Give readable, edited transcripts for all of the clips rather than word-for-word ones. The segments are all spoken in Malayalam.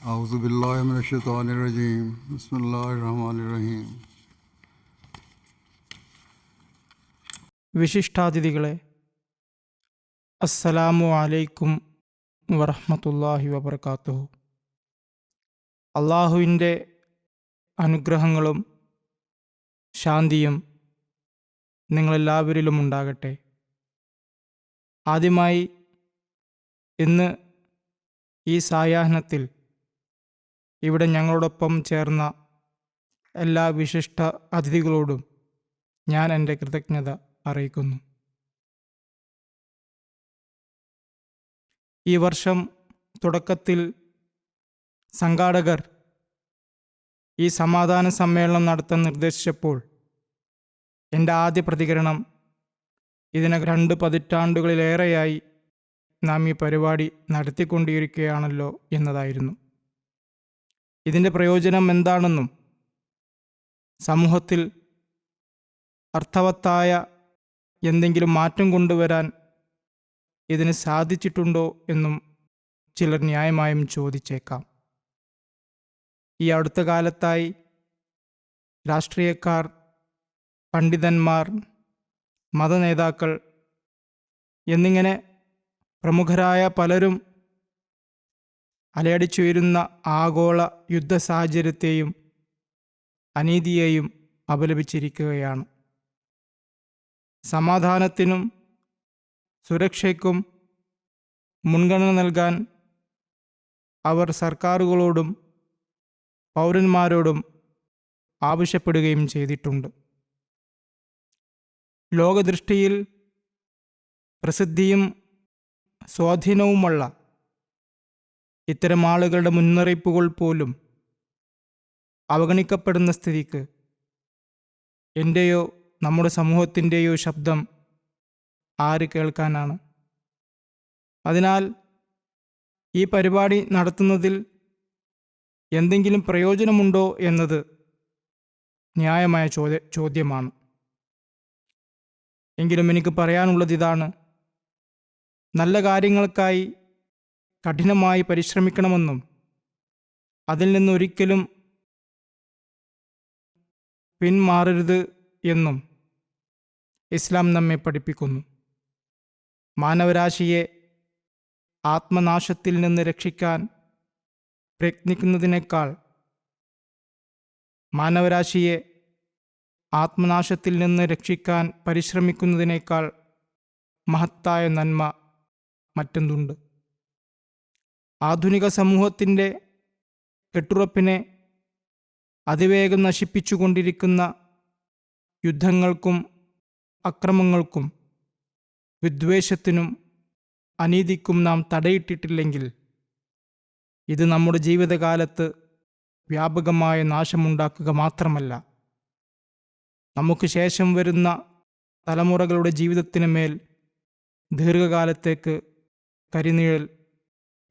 أعوذ بالله من الشيطان الرجيم بسم الله الرحمن الرحيم. വിശിഷ്ടാതിഥികളെ, അസ്സലാമു അലൈക്കും വറഹ്മത്തുള്ളാഹി വബർക്കാത്തുഹു. അള്ളാഹുവിൻ്റെ അനുഗ്രഹങ്ങളും ശാന്തിയും നിങ്ങളെല്ലാവരിലും ഉണ്ടാകട്ടെ. ആദ്യമായി ഇന്ന് ഈ സായാഹ്നത്തിൽ ഇവിടെ ഞങ്ങളോടൊപ്പം ചേർന്ന എല്ലാ വിശിഷ്ട അതിഥികളോടും ഞാൻ എൻ്റെ കൃതജ്ഞത അറിയിക്കുന്നു. ഈ വർഷം തുടക്കത്തിൽ സംഘാടകർ ഈ സമാധാന സമ്മേളനം നടത്താൻ നിർദ്ദേശിച്ചപ്പോൾ എൻ്റെ ആദ്യ പ്രതികരണം ഇതിനകം 2 പതിറ്റാണ്ടുകളിലേറെയായി നാം ഈ പരിപാടി നടത്തിക്കൊണ്ടിരിക്കുകയാണല്ലോ എന്നതായിരുന്നു. ഇതിൻ്റെ പ്രയോജനം എന്താണെന്നും സമൂഹത്തിൽ അർത്ഥവത്തായ എന്തെങ്കിലും മാറ്റം കൊണ്ടുവരാൻ ഇതിന് സാധിച്ചിട്ടുണ്ടോ എന്നും ചിലർ ന്യായമായും ചോദിച്ചേക്കാം. ഈ അടുത്ത കാലത്തായി രാഷ്ട്രീയക്കാർ, പണ്ഡിതന്മാർ, മതനേതാക്കൾ എന്നിങ്ങനെ പ്രമുഖരായ പലരും അലയടിച്ചുയരുന്ന ആഗോള യുദ്ധ സാഹചര്യത്തെയും അനീതിയെയും അപലപിച്ചിരിക്കുകയാണ്. സമാധാനത്തിനും സുരക്ഷയ്ക്കും മുൻഗണന നൽകാൻ അവർ സർക്കാരുകളോടും പൗരന്മാരോടും ആവശ്യപ്പെടുകയും ചെയ്തിട്ടുണ്ട്. ലോകദൃഷ്ടിയിൽ പ്രസിദ്ധിയും സ്വാധീനവുമുള്ള ഇത്തരം ആളുകളുടെ മുന്നറിയിപ്പുകൾ പോലും അവഗണിക്കപ്പെടുന്ന സ്ഥിതിക്ക് എൻ്റെയോ നമ്മുടെ സമൂഹത്തിൻ്റെയോ ശബ്ദം ആര് കേൾക്കാനാണ്? അതിനാൽ ഈ പരിപാടി നടത്തുന്നതിൽ എന്തെങ്കിലും പ്രയോജനമുണ്ടോ എന്നത് ന്യായമായ ചോദ്യമാണ്. എങ്കിലും എനിക്ക് പറയാനുള്ളത് ഇതാണ്: നല്ല കാര്യങ്ങൾക്കായി കഠിനമായി പരിശ്രമിക്കണമെന്നും അതിൽ നിന്നൊരിക്കലും പിന്മാറരുത് എന്നും ഇസ്ലാം നമ്മെ പഠിപ്പിക്കുന്നു. മാനവരാശിയെ ആത്മനാശത്തിൽ നിന്ന് രക്ഷിക്കാൻ പ്രയത്നിക്കുന്നതിനേക്കാൾ മാനവരാശിയെ ആത്മനാശത്തിൽ നിന്ന് രക്ഷിക്കാൻ പരിശ്രമിക്കുന്നതിനേക്കാൾ മഹത്തായ നന്മ മറ്റെന്തുണ്ട്? ആധുനിക സമൂഹത്തിൻ്റെ കെട്ടുറപ്പിനെ അതിവേഗം നശിപ്പിച്ചുകൊണ്ടിരിക്കുന്ന യുദ്ധങ്ങൾക്കും അക്രമങ്ങൾക്കും വിദ്വേഷത്തിനും അനീതിക്കും നാം തടയിട്ടിട്ടില്ലെങ്കിൽ ഇത് നമ്മുടെ ജീവിതകാലത്ത് വ്യാപകമായ നാശമുണ്ടാക്കുക മാത്രമല്ല, നമുക്ക് ശേഷം വരുന്ന തലമുറകളുടെ ജീവിതത്തിന് മേൽ ദീർഘകാലത്തേക്ക് കരിനിഴൽ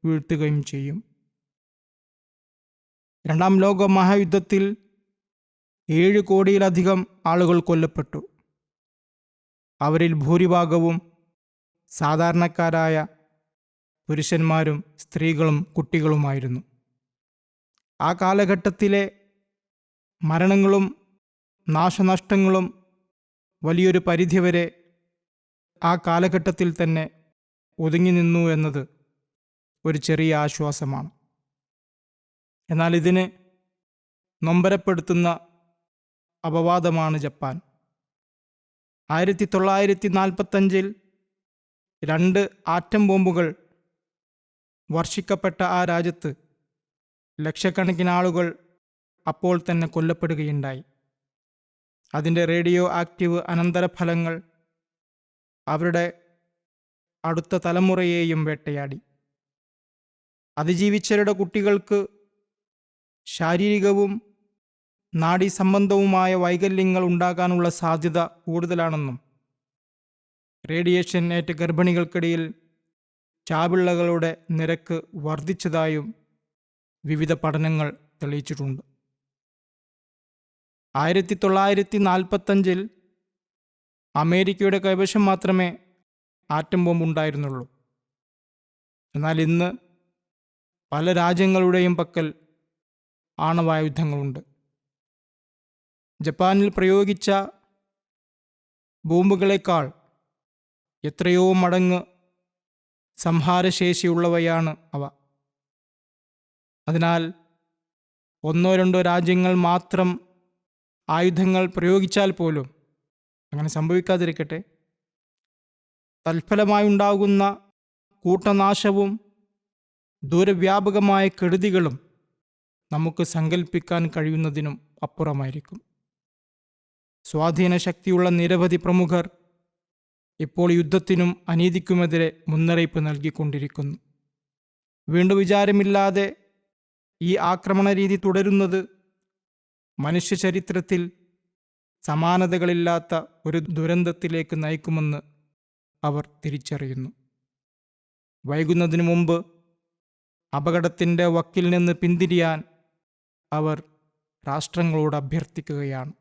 വീഴ്ത്തുകയും ചെയ്യും. 2-ാം ലോക മഹായുദ്ധത്തിൽ 7 കോടിയിലധികം ആളുകൾ കൊല്ലപ്പെട്ടു. അവരിൽ ഭൂരിഭാഗവും സാധാരണക്കാരായ പുരുഷന്മാരും സ്ത്രീകളും കുട്ടികളുമായിരുന്നു. ആ കാലഘട്ടത്തിലെ മരണങ്ങളും നാശനഷ്ടങ്ങളും വലിയൊരു പരിധിവരെ ആ കാലഘട്ടത്തിൽ തന്നെ ഒതുങ്ങി നിന്നു എന്നത് ഒരു ചെറിയ ആശ്വാസമാണ്. എന്നാൽ ഇതിന് നൊമ്പരപ്പെടുത്തുന്ന അപവാദമാണ് ജപ്പാൻ. 1945-ൽ 2 ആറ്റം ബോംബുകൾ വർഷിക്കപ്പെട്ട ആ രാജ്യത്ത് ലക്ഷക്കണക്കിന് ആളുകൾ അപ്പോൾ തന്നെ കൊല്ലപ്പെടുകയുണ്ടായി. അതിൻ്റെ റേഡിയോ ആക്റ്റീവ് അനന്തരഫലങ്ങൾ അവരുടെ അടുത്ത തലമുറയെയും വേട്ടയാടി. അതിജീവിച്ചവരുടെ കുട്ടികൾക്ക് ശാരീരികവും നാഡീസംബന്ധവുമായ വൈകല്യങ്ങൾ ഉണ്ടാകാനുള്ള സാധ്യത കൂടുതലാണെന്നും റേഡിയേഷൻ ഏറ്റ ഗർഭിണികൾക്കിടയിൽ ചാപിള്ളകളുടെ നിരക്ക് വർദ്ധിച്ചതായും വിവിധ പഠനങ്ങൾ തെളിയിച്ചിട്ടുണ്ട്. 1945-ൽ അമേരിക്കയുടെ കൈവശം മാത്രമേ ആറ്റം ബോംബ് ഉണ്ടായിരുന്നുള്ളൂ. എന്നാൽ ഇന്ന് പല രാജ്യങ്ങളുടെയും പക്കൽ ആണവായുധങ്ങളുണ്ട്. ജപ്പാനിൽ പ്രയോഗിച്ച ബോംബുകളേക്കാൾ എത്രയോ മടങ്ങ് സംഹാരശേഷിയുള്ളവയാണ് അവ. അതിനാൽ ഒന്നോ രണ്ടോ രാജ്യങ്ങൾ മാത്രം ആയുധങ്ങൾ പ്രയോഗിച്ചാൽ പോലും അങ്ങനെ സംഭവിക്കാതിരിക്കട്ടെ, തൽഫലമായുണ്ടാകുന്ന കൂട്ടനാശവും ദൂരവ്യാപകമായ കെടുതികളും നമുക്ക് സങ്കല്പിക്കാൻ കഴിയുന്നതിനും അപ്പുറമായിരിക്കും. സ്വാധീന ശക്തിയുള്ള നിരവധി പ്രമുഖർ ഇപ്പോൾ യുദ്ധത്തിനും അനീതിക്കുമെതിരെ മുന്നറിയിപ്പ് നൽകിക്കൊണ്ടിരിക്കുന്നു. വീണ്ടും വിചാരമില്ലാതെ ഈ ആക്രമണ രീതി തുടരുന്നത് മനുഷ്യ ചരിത്രത്തിൽ സമാനതകളില്ലാത്ത ഒരു ദുരന്തത്തിലേക്ക് നയിക്കുമെന്ന് അവർ തിരിച്ചറിയുന്നു. വൈകുന്നതിനു മുമ്പ് അപകടത്തിൻ്റെ വക്കിൽ നിന്ന് പിന്തിരിയാൻ അവർ രാഷ്ട്രങ്ങളോട് അഭ്യർത്ഥിക്കുകയാണ്.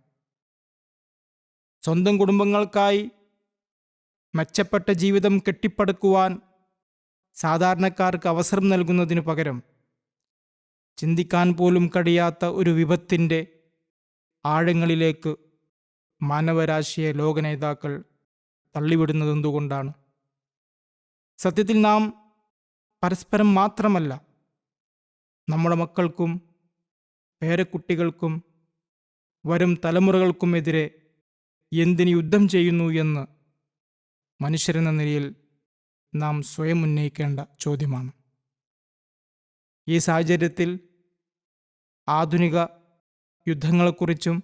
സ്വന്തം കുടുംബങ്ങൾക്കായി മെച്ചപ്പെട്ട ജീവിതം കെട്ടിപ്പടുക്കുവാൻ സാധാരണക്കാർക്ക് അവസരം നൽകുന്നതിനു പകരം ചിന്തിക്കാൻ പോലും കഴിയാത്ത ഒരു വിപത്തിൻ്റെ ആഴങ്ങളിലേക്ക് മാനവരാശിയെ ലോകനേതാക്കൾ തള്ളിവിടുന്നതെന്തുകൊണ്ടാണ്? സത്യത്തിൽ നാം പരസ്പരം മാത്രമല്ല, നമ്മുടെ മക്കൾക്കും പേരക്കുട്ടികൾക്കും വരും തലമുറകൾക്കുമെതിരെ എന്തിന് യുദ്ധം ചെയ്യുന്നു എന്ന് മനുഷ്യരെന്ന നിലയിൽ നാം സ്വയം ഉന്നയിക്കേണ്ട ചോദ്യമാണ്. ഈ സാഹചര്യത്തിൽ ആധുനിക യുദ്ധങ്ങളെക്കുറിച്ചും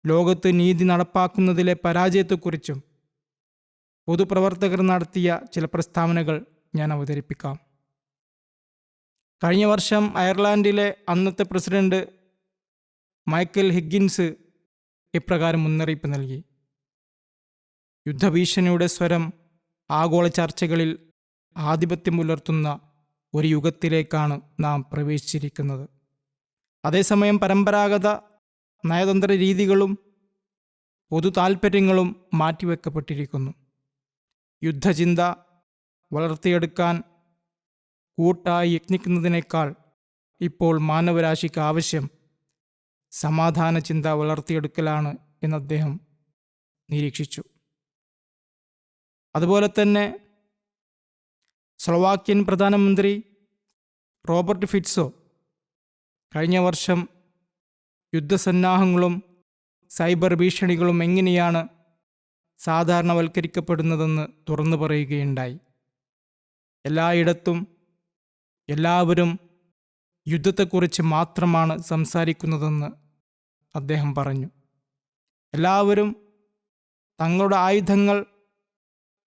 ലോകത്ത് നീതി നടപ്പാക്കുന്നതിലെ പരാജയത്തെക്കുറിച്ചും പൊതുപ്രവർത്തകർ നടത്തിയ ചില പ്രസ്താവനകൾ ഞാൻ അവതരിപ്പിക്കാം. കഴിഞ്ഞ വർഷം അയർലാൻഡിലെ അന്നത്തെ പ്രസിഡന്റ് മൈക്കൽ ഹിഗ്ഗിൻസ് ഇപ്രകാരം മുന്നറിയിപ്പ് നൽകി: യുദ്ധഭീഷണിയുടെ സ്വരം ആഗോള ചർച്ചകളിൽ ആധിപത്യം പുലർത്തുന്ന ഒരു യുഗത്തിലേക്കാണ് നാം പ്രവേശിച്ചിരിക്കുന്നത്. അതേസമയം പരമ്പരാഗത നയതന്ത്ര രീതികളും പൊതു താൽപ്പര്യങ്ങളും മാറ്റിവെക്കപ്പെട്ടിരിക്കുന്നു. യുദ്ധചിന്ത വളർത്തിയെടുക്കാൻ കൂട്ടായി യത്നിക്കുന്നതിനേക്കാൾ ഇപ്പോൾ മാനവരാശിക്ക് ആവശ്യം സമാധാന ചിന്ത വളർത്തിയെടുക്കലാണ് എന്ന് അദ്ദേഹം നിരീക്ഷിച്ചു. അതുപോലെ തന്നെ സ്ലോവാക്യൻ പ്രധാനമന്ത്രി റോബർട്ട് ഫിറ്റ്സോ കഴിഞ്ഞ വർഷം യുദ്ധസന്നാഹങ്ങളും സൈബർ ഭീഷണികളും എങ്ങനെയാണ് സാധാരണവൽക്കരിക്കപ്പെടുന്നതെന്ന് തുറന്നു പറയുകയുണ്ടായി. എല്ലായിടത്തും എല്ലാവരും യുദ്ധത്തെക്കുറിച്ച് മാത്രമാണ് സംസാരിക്കുന്നതെന്ന് അദ്ദേഹം പറഞ്ഞു. എല്ലാവരും തങ്ങളുടെ ആയുധങ്ങൾ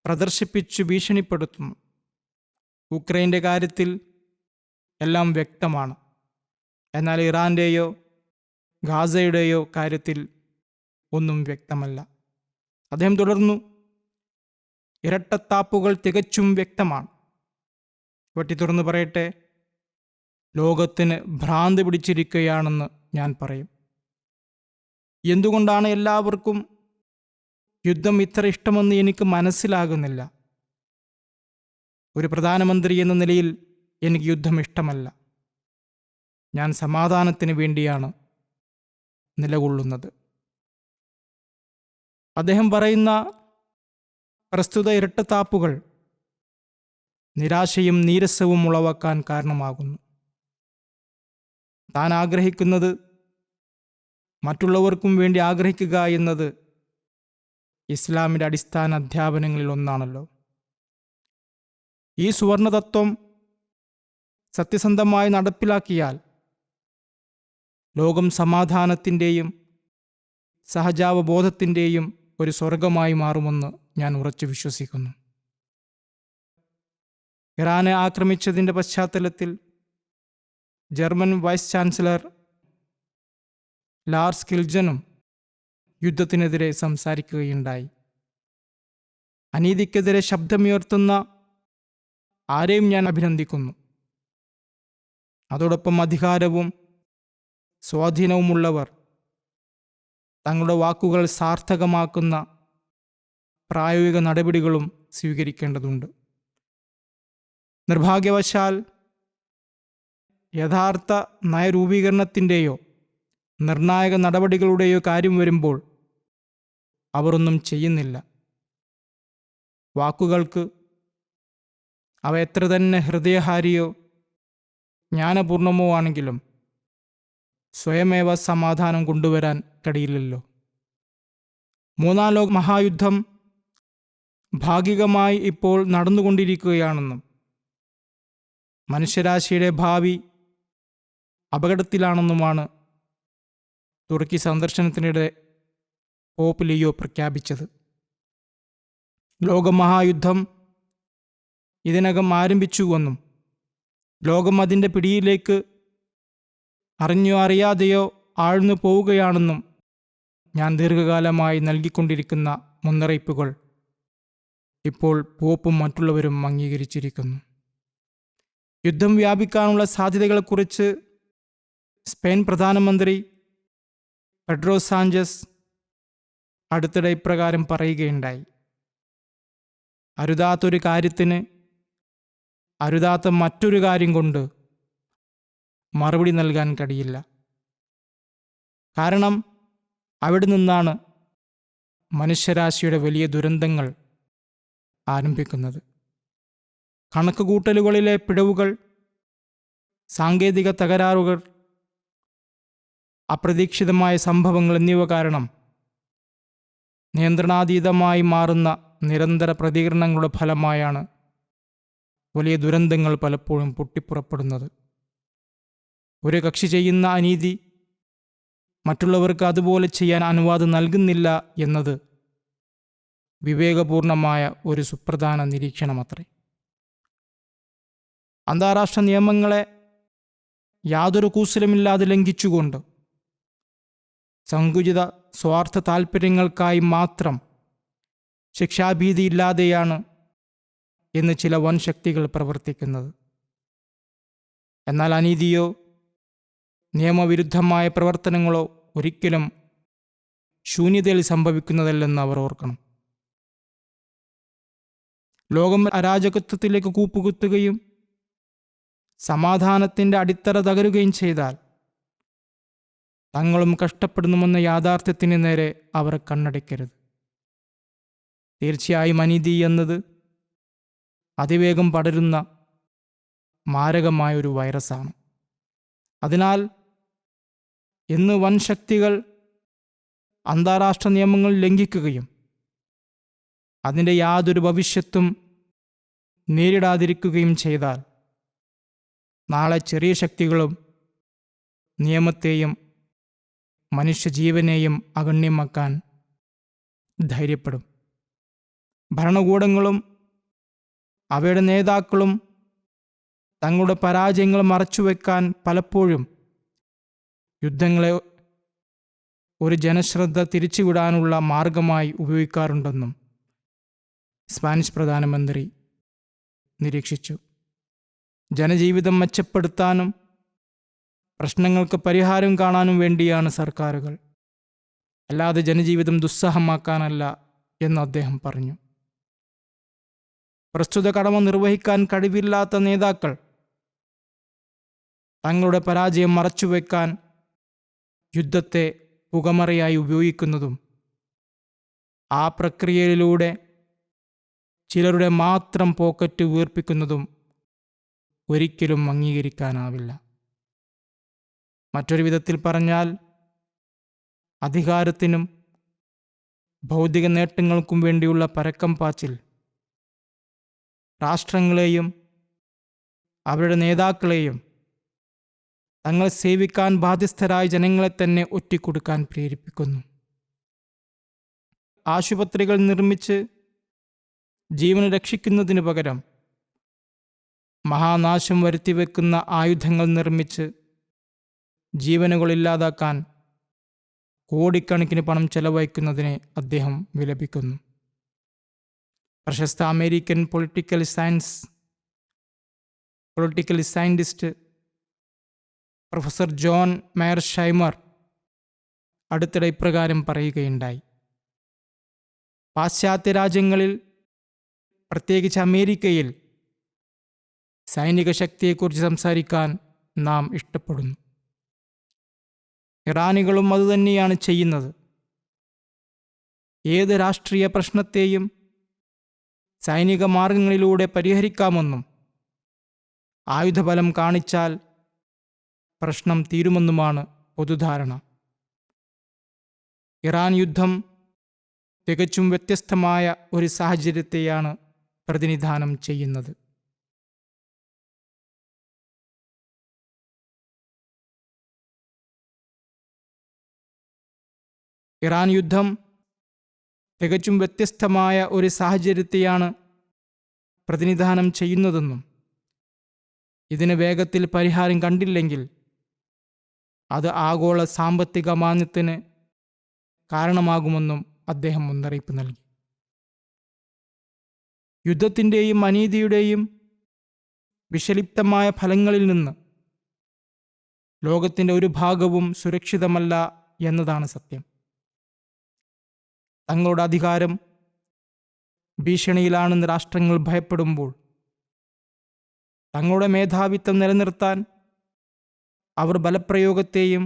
പ്രദർശിപ്പിച്ചു ഭീഷണിപ്പെടുത്തുന്നു. ഉക്രൈൻ്റെ കാര്യത്തിൽ എല്ലാം വ്യക്തമാണ്. എന്നാൽ ഇറാൻ്റെയോ ഗാസയുടെയോ കാര്യത്തിൽ ഒന്നും വ്യക്തമല്ല. അദ്ദേഹം തുടർന്നു: ഇരട്ടത്താപ്പുകൾ തികച്ചും വ്യക്തമാണ്. വെട്ടി തുറന്നു പറയട്ടെ, ലോകത്തിന് ഭ്രാന്ത് പിടിച്ചിരിക്കുകയാണെന്ന് ഞാൻ പറയും. എന്തുകൊണ്ടാണ് എല്ലാവർക്കും യുദ്ധം ഇത്ര ഇഷ്ടമെന്ന് എനിക്ക് മനസ്സിലാകുന്നില്ല. ഒരു പ്രധാനമന്ത്രി എന്ന നിലയിൽ എനിക്ക് യുദ്ധം ഇഷ്ടമല്ല. ഞാൻ സമാധാനത്തിന് വേണ്ടിയാണ് നിലകൊള്ളുന്നത്. അദ്ദേഹം പറയുന്ന പ്രസ്തുത ഇരട്ടത്താപ്പുകൾ നിരാശയും നീരസവും ഉളവാക്കാൻ കാരണമാകുന്നു. താൻ ആഗ്രഹിക്കുന്നത് മറ്റുള്ളവർക്കും വേണ്ടി ആഗ്രഹിക്കുക എന്നത് ഇസ്ലാമിൻ്റെ അടിസ്ഥാന അധ്യാപനങ്ങളിൽ ഒന്നാണല്ലോ. ഈ സുവർണതത്വം സത്യസന്ധമായി നടപ്പിലാക്കിയാൽ ലോകം സമാധാനത്തിൻ്റെയും സഹജാവബോധത്തിൻ്റെയും ഒരു സ്വർഗമായി മാറുമെന്ന് ഞാൻ ഉറച്ചു വിശ്വസിക്കുന്നു. ഇറാനെ ആക്രമിച്ചതിൻ്റെ പശ്ചാത്തലത്തിൽ ജർമ്മൻ വൈസ് ചാൻസലർ ലാർസ് കിൽജനും യുദ്ധത്തിനെതിരെ സംസാരിക്കുകയുണ്ടായി. അനീതിക്കെതിരെ ശബ്ദമുയർത്തുന്ന ആരെയും ഞാൻ അഭിനന്ദിക്കുന്നു. അതോടൊപ്പം അധികാരവും സ്വാധീനവുമുള്ളവർ തങ്ങളുടെ വാക്കുകൾ സാർത്ഥകമാക്കുന്ന പ്രായോഗിക നടപടികളും സ്വീകരിക്കേണ്ടതുണ്ട്. നിർഭാഗ്യവശാൽ യഥാർത്ഥ നയരൂപീകരണത്തിൻ്റെയോ നിർണായക നടപടികളുടെയോ കാര്യം വരുമ്പോൾ അവർ ഒന്നും ചെയ്യുന്നില്ല. വാക്കുകൾക്ക് അവ എത്ര തന്നെ ഹൃദയഹാരിയോ ജ്ഞാനപൂർണമോ ആണെങ്കിലും സ്വയമേവ സമാധാനം കൊണ്ടുവരാൻ കഴിയില്ലല്ലോ. മൂന്നാം ലോക മഹായുദ്ധം ഭാഗികമായി ഇപ്പോൾ നടന്നുകൊണ്ടിരിക്കുകയാണെന്നും മനുഷ്യരാശിയുടെ ഭാവി അപകടത്തിലാണെന്നുമാണ് തുർക്കി സന്ദർശനത്തിനിടെ പോപ്പ് ലിയോ പ്രഖ്യാപിച്ചത്. ലോകമഹായുദ്ധം ഇതിനകം ആരംഭിച്ചുവെന്നും ലോകം അതിൻ്റെ പിടിയിലേക്ക് അറിഞ്ഞോ അറിയാതെയോ ആഴ്ന്നു പോവുകയാണെന്നും ഞാൻ ദീർഘകാലമായി നൽകിക്കൊണ്ടിരിക്കുന്ന മുന്നറിയിപ്പുകൾ ഇപ്പോൾ പോപ്പും മറ്റുള്ളവരും അംഗീകരിച്ചിരിക്കുന്നു. യുദ്ധം വ്യാപിക്കാനുള്ള സാധ്യതകളെക്കുറിച്ച് സ്പെയിൻ പ്രധാനമന്ത്രി പെഡ്രോ സാഞ്ചസ് അടുത്തിടെ ഇപ്രകാരം പറയുകയുണ്ടായി: അരുതാത്തൊരു കാര്യത്തിന് അരുതാത്ത മറ്റൊരു കാര്യം കൊണ്ട് മറുപടി നൽകാൻ കഴിയില്ല. കാരണം അവിടെ നിന്നാണ് മനുഷ്യരാശിയുടെ വലിയ ദുരന്തങ്ങൾ ആരംഭിക്കുന്നത്. കണക്കുകൂട്ടലുകളിലെ പിഴവുകൾ, സാങ്കേതിക തകരാറുകൾ, അപ്രതീക്ഷിതമായ സംഭവങ്ങൾ എന്നിവ കാരണം നിയന്ത്രണാതീതമായി മാറുന്ന നിരന്തര പ്രതികരണങ്ങളുടെ ഫലമായാണ് വലിയ ദുരന്തങ്ങൾ പലപ്പോഴും പൊട്ടിപ്പുറപ്പെടുന്നത്. ഒരു കക്ഷി ചെയ്യുന്ന അനീതി മറ്റുള്ളവർക്ക് അതുപോലെ ചെയ്യാൻ അനുവാദം നൽകുന്നില്ല എന്നത് വിവേകപൂർണമായ ഒരു സുപ്രധാന നിരീക്ഷണമത്രേ. അന്താരാഷ്ട്ര നിയമങ്ങളെ യാതൊരു കൂസലുമില്ലാതെ ലംഘിച്ചുകൊണ്ട് സങ്കുചിത സ്വാർത്ഥ താൽപ്പര്യങ്ങൾക്കായി മാത്രം ശിക്ഷാഭീതിയില്ലാതെയാണ് എന്ന് ചില വൻ ശക്തികൾ പ്രവർത്തിക്കുന്നത്. എന്നാൽ അനീതിയോ നിയമവിരുദ്ധമായ പ്രവർത്തനങ്ങളോ ഒരിക്കലും ശൂന്യതയിൽ സംഭവിക്കുന്നതല്ലെന്ന് അവർ ഓർക്കണം. ലോകം അരാജകത്വത്തിലേക്ക് കൂപ്പുകുത്തുകയും സമാധാനത്തിൻ്റെ അടിത്തറ തകരുകയും ചെയ്താൽ തങ്ങളും കഷ്ടപ്പെടുന്നുമെന്ന യാഥാർത്ഥ്യത്തിന് നേരെ അവർ കണ്ണടയ്ക്കരുത്. തീർച്ചയായും അനീതി എന്നത് അതിവേഗം പടരുന്ന മാരകമായൊരു വൈറസാണ്. അതിനാൽ ഇന്ന് വൻ ശക്തികൾ അന്താരാഷ്ട്ര നിയമങ്ങൾ ലംഘിക്കുകയും അതിൻ്റെ യാതൊരു ഭവിഷ്യത്തും നേരിടാതിരിക്കുകയും ചെയ്താൽ നാളെ ചെറിയ ശക്തികളും നിയമത്തെയും മനുഷ്യജീവനെയും അഗണ്യമാക്കാൻ ധൈര്യപ്പെടും. ഭരണകൂടങ്ങളും അവയുടെ നേതാക്കളും തങ്ങളുടെ പരാജയങ്ങൾ മറച്ചുവെക്കാൻ പലപ്പോഴും യുദ്ധങ്ങളെ ഒരു ജനശ്രദ്ധ തിരിച്ചുവിടാനുള്ള മാർഗമായി ഉപയോഗിക്കാറുണ്ടെന്നും സ്പാനിഷ് പ്രധാനമന്ത്രി നിരീക്ഷിച്ചു. ജനജീവിതം മെച്ചപ്പെടുത്താനും പ്രശ്നങ്ങൾക്ക് പരിഹാരം കാണാനും വേണ്ടിയാണ് സർക്കാരുകൾ, അല്ലാതെ ജനജീവിതം ദുസ്സഹമാക്കാനല്ല എന്ന് അദ്ദേഹം പറഞ്ഞു. പ്രസ്തുത കടമ നിർവഹിക്കാൻ കഴിവില്ലാത്ത നേതാക്കൾ തങ്ങളുടെ പരാജയം മറച്ചുവെക്കാൻ യുദ്ധത്തെ പുകമറയായി ഉപയോഗിക്കുന്നതും ആ പ്രക്രിയയിലൂടെ ചിലരുടെ മാത്രം പോക്കറ്റ് വീർപ്പിക്കുന്നതും ഒരിക്കലും അംഗീകരിക്കാനാവില്ല. മറ്റൊരു വിധത്തിൽ പറഞ്ഞാൽ, അധികാരത്തിനും ഭൗതിക നേട്ടങ്ങൾക്കും വേണ്ടിയുള്ള പരക്കം പാച്ചിൽ രാഷ്ട്രങ്ങളെയും അവരുടെ നേതാക്കളെയും തങ്ങളെ സേവിക്കാൻ ബാധ്യസ്ഥരായ ജനങ്ങളെ തന്നെ ഒറ്റിക്കൊടുക്കാൻ പ്രേരിപ്പിക്കുന്നു. ആശുപത്രികൾ നിർമ്മിച്ച് ജീവൻ രക്ഷിക്കുന്നതിന് പകരം മഹാനാശം വരുത്തിവെക്കുന്ന ആയുധങ്ങൾ നിർമ്മിച്ച് ജീവനുകൾ ഇല്ലാതാക്കാൻ കോടിക്കണക്കിന് പണം ചെലവഴിക്കുന്നതിനെ അദ്ദേഹം വിലപിക്കുന്നു. പ്രശസ്ത American political scientist professor John Mearsheimer അടുത്തിടെ ഇപ്രകാരം പറയുകയുണ്ടായി: പാശ്ചാത്യ രാജ്യങ്ങളിൽ, പ്രത്യേകിച്ച് അമേരിക്കയിൽ, സൈനിക ശക്തിയെക്കുറിച്ച് സംസാരിക്കാൻ നാം ഇഷ്ടപ്പെടുന്നു. ഇറാനികളും അതുതന്നെയാണ് ചെയ്യുന്നത്. ഏത് രാഷ്ട്രീയ പ്രശ്നത്തെയും സൈനിക മാർഗങ്ങളിലൂടെ പരിഹരിക്കാമെന്നും ആയുധബലം കാണിച്ചാൽ പ്രശ്നം തീരുമെന്നുമാണ് പൊതുധാരണ. ഇറാൻ യുദ്ധം തികച്ചും വ്യത്യസ്തമായ ഒരു സാഹചര്യത്തെയാണ് പ്രതിനിധാനം ചെയ്യുന്നത്. ഇറാൻ യുദ്ധം തികച്ചും വ്യത്യസ്തമായ ഒരു സാഹചര്യത്തെയാണ് പ്രതിനിധാനം ചെയ്യുന്നതെന്നും ഇതിന് വേഗത്തിൽ പരിഹാരം കണ്ടില്ലെങ്കിൽ അത് ആഗോള സാമ്പത്തിക മാന്ദ്യത്തിന് കാരണമാകുമെന്നും അദ്ദേഹം മുന്നറിയിപ്പ് നൽകി. യുദ്ധത്തിൻ്റെയും അനീതിയുടെയും വിഷലിപ്തമായ ഫലങ്ങളിൽ നിന്ന് ലോകത്തിൻ്റെ ഒരു ഭാഗവും സുരക്ഷിതമല്ല എന്നതാണ് സത്യം. തങ്ങളുടെ അധികാരം ഭീഷണിയിലാണെന്ന് രാഷ്ട്രങ്ങൾ ഭയപ്പെടുമ്പോൾ തങ്ങളുടെ മേധാവിത്വം നിലനിർത്താൻ അവർ ബലപ്രയോഗത്തെയും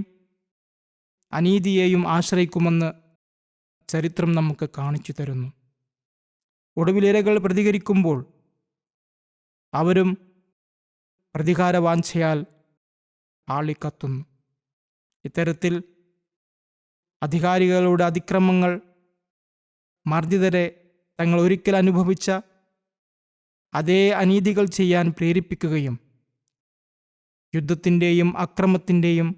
അനീതിയെയും ആശ്രയിക്കുമെന്ന് ചരിത്രം നമുക്ക് കാണിച്ചു തരുന്നു. ഒടുവിലിരകൾ പ്രതികരിക്കുമ്പോൾ അവരും പ്രതികാരവാഞ്ഛയാൽ ആളിക്കത്തുന്നു. ഇത്തരത്തിൽ അധികാരികളുടെ അതിക്രമങ്ങൾ മർദ്ദിതരെ തങ്ങൾ ഒരിക്കൽ അനുഭവിച്ച അതേ അനീതികൾ ചെയ്യാൻ പ്രേരിപ്പിക്കുകയും യുദ്ധത്തിൻ്റെയും അക്രമത്തിൻ്റെയും